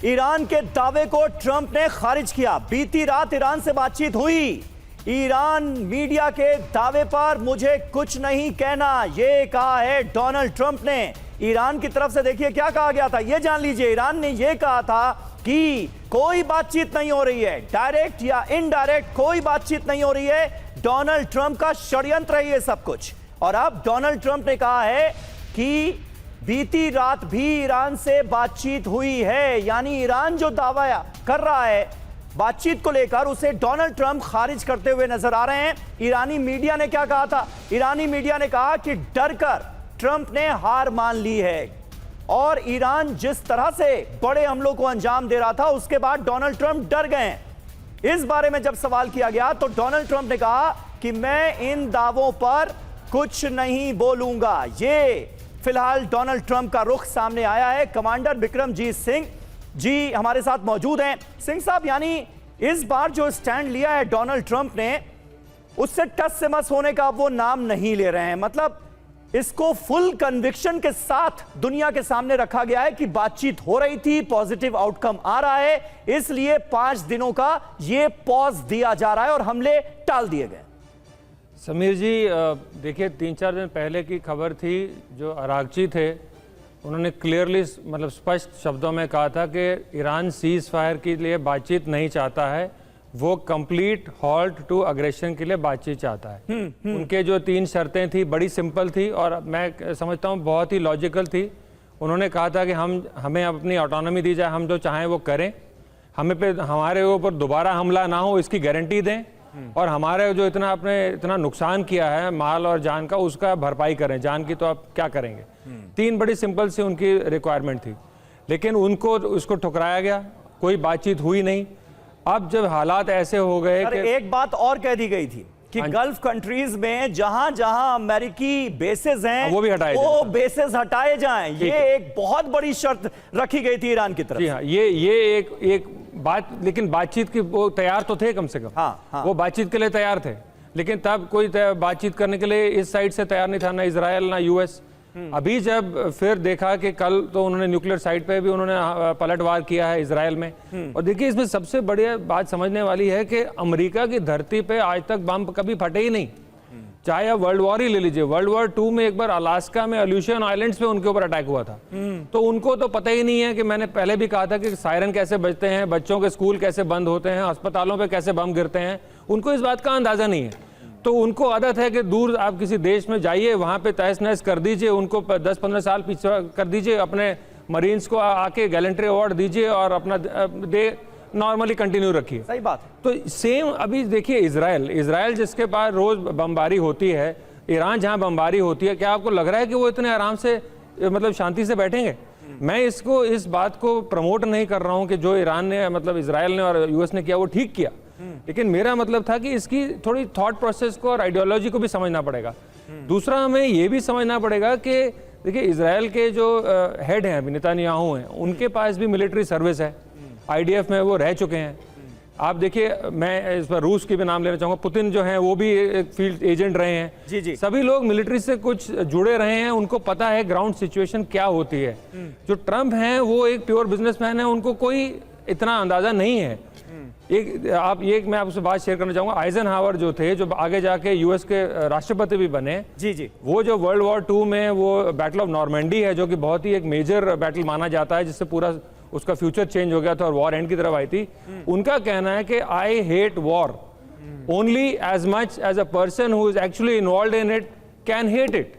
Iran के दावे को ट्रंप ने खारिज किया। बीती रात ईरान से बातचीत हुई। ईरान मीडिया के दावे पर मुझे कुछ नहीं कहना, यह कहा है डोनाल्ड ट्रंप ने। ईरान की तरफ से देखिए क्या कहा गया था, यह जान लीजिए। ईरान ने यह कहा था कि कोई बातचीत नहीं हो रही है, डायरेक्ट या इनडायरेक्ट कोई बातचीत नहीं हो रही है, डोनाल्ड ट्रंप का षड्यंत्र है ये सब कुछ। और अब डोनाल्ड ट्रंप ने कहा है कि बीती रात भी ईरान से बातचीत हुई है, यानी ईरान जो दावा कर रहा है बातचीत को लेकर, उसे डोनाल्ड ट्रंप खारिज करते हुए नजर आ रहे हैं। ईरानी मीडिया ने क्या कहा था? ईरानी मीडिया ने कहा कि डरकर ट्रंप ने हार मान ली है और ईरान जिस तरह से बड़े हमलों को अंजाम दे रहा था उसके बाद डोनाल्ड ट्रंप डर गए। इस बारे में जब सवाल किया गया तो डोनाल्ड ट्रंप ने कहा कि मैं इन दावों पर कुछ नहीं बोलूंगा। ये फिलहाल डोनाल्ड ट्रंप का रुख सामने आया है। कमांडर बिक्रमजीत सिंह जी हमारे साथ मौजूद हैं। सिंह साहब, यानी इस बार जो स्टैंड लिया है डोनाल्ड ट्रंप ने, उससे टस से मस होने का वो नाम नहीं ले रहे हैं। मतलब इसको फुल कन्विक्शन के साथ दुनिया के सामने रखा गया है कि बातचीत हो रही थी, पॉजिटिव आउटकम आ रहा है, इसलिए 5 दिनों का ये पॉज दिया जा रहा है और हमले टाल दिए गए। समीर जी, देखिए 3-4 दिन पहले की खबर थी, जो अरागची थे उन्होंने क्लियरली मतलब स्पष्ट शब्दों में कहा था कि ईरान सीज फायर के लिए बातचीत नहीं चाहता है, वो कंप्लीट हॉल्ट टू अग्रेशन के लिए बातचीत चाहता है। उनके जो 3 शर्तें थी बड़ी सिंपल थी और मैं समझता हूँ बहुत ही लॉजिकल थी। उन्होंने कहा था कि हमें अपनी ऑटोनॉमी दी जाए, हम जो चाहें वो करें, हमारे ऊपर दोबारा हमला ना हो इसकी गारंटी दें, और हमारे जो इतना नुकसान किया है माल और जान का, उसका भरपाई करें। जान की तो आप क्या करेंगे। 3 बड़ी सिंपल सी उनकी रिक्वायरमेंट थी, लेकिन उनको उसको ठुकराया गया, कोई बातचीत हुई नहीं। अब जब हालात ऐसे हो गए कि एक बात और कह दी गई थी कि गल्फ कंट्रीज में जहां जहां अमेरिकी बेसेस हैं वो भी हटाए जाएं, वो बेसेस हटाए जाएं, ये एक बहुत बड़ी शर्त रखी गई थी ईरान की तरफ। जी हाँ, ये एक बात, लेकिन बातचीत की वो तैयार तो थे कम से कम। हाँ। वो बातचीत के लिए तैयार थे, लेकिन तब कोई बातचीत करने के लिए इस साइड से तैयार नहीं था, ना इजराइल ना यूएस। अभी जब फिर देखा कि कल तो उन्होंने न्यूक्लियर साइट पे भी उन्होंने पलटवार किया है इजराइल में। और देखिए इसमें सबसे बढ़िया बात समझने वाली है कि अमेरिका की धरती पे आज तक बम कभी फटे ही नहीं। चाहे आप वर्ल्ड वॉर ही ले लीजिए, वर्ल्ड वॉर 2 में एक बार अलास्का में अल्यूशन आइलैंड्स पे उनके ऊपर अटैक हुआ था, तो उनको तो पता ही नहीं है कि मैंने पहले भी कहा था कि सायरन कैसे बजते हैं, बच्चों के स्कूल कैसे बंद होते हैं, अस्पतालों पे कैसे बम गिरते हैं, उनको इस बात का अंदाजा नहीं है। तो उनको आदत है कि दूर आप किसी देश में जाइए, वहाँ पे तहस नहस कर दीजिए, उनको 10-15 साल पीछे कर दीजिए, अपने मरीन्स को आके गैलेंट्री अवार्ड दीजिए और अपना नॉर्मली कंटिन्यू रखिए। सही बात है। तो सेम अभी देखिए इजराइल जिसके पास रोज बमबारी होती है, ईरान जहां बमबारी होती है, क्या आपको लग रहा है कि वो इतने आराम से मतलब शांति से बैठेंगे? मैं इस बात को प्रमोट नहीं कर रहा हूं कि जो ईरान ने मतलब इजराइल ने और यूएस ने किया वो ठीक किया, लेकिन मेरा मतलब था कि इसकी थोड़ी थॉट प्रोसेस को और आइडियोलॉजी को भी समझना पड़ेगा। दूसरा हमें ये भी समझना पड़ेगा कि देखिए इजराइल के जो हेड हैं नेतन्याहू हैं, उनके पास भी मिलिट्री सर्विस है, आईडीएफ में वो रह चुके हैं। आप देखिए, मैं इस पर रूस की भी नाम लेना चाहूंगा, पुतिन जो हैं वो भी एक फील्ड एजेंट रहे हैं। जी। सभी लोग मिलिट्री से कुछ जुड़े रहे हैं, उनको पता है ग्राउंड सिचुएशन क्या होती है। जो ट्रंप हैं वो एक प्योर बिजनेसमैन है, उनको कोई इतना अंदाजा नहीं है। मैं आपसे बात शेयर करना चाहूंगा, आइजनहावर जो थे, जो आगे जाके यूएस के राष्ट्रपति भी बने। जी। वो जो वर्ल्ड वॉर 2 में वो बैटल ऑफ नॉर्मेंडी है, जो कि बहुत ही एक मेजर बैटल माना जाता है, जिससे पूरा उसका फ्यूचर चेंज हो गया था और वॉर एंड की तरफ आई थी। उनका कहना है कि I hate war only as much as a person who is actually involved in it can hate it.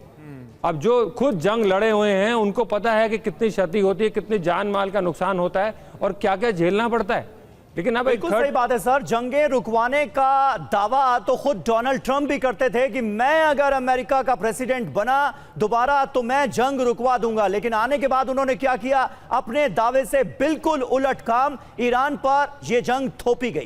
अब जो खुद जंग लड़े हुए हैं उनको पता है कि कितनी क्षति होती है, कितनी जान माल का नुकसान होता है और क्या क्या झेलना पड़ता है। लेकिन अब बिल्कुल सही बात है सर, जंगें रुकवाने का दावा तो खुद डोनाल्ड ट्रंप भी करते थे कि मैं अगर अमेरिका का प्रेसिडेंट बना दोबारा तो मैं जंग रुकवा दूंगा। लेकिन आने के बाद उन्होंने क्या किया, अपने दावे से बिल्कुल उलट काम, ईरान पर यह जंग थोपी गई।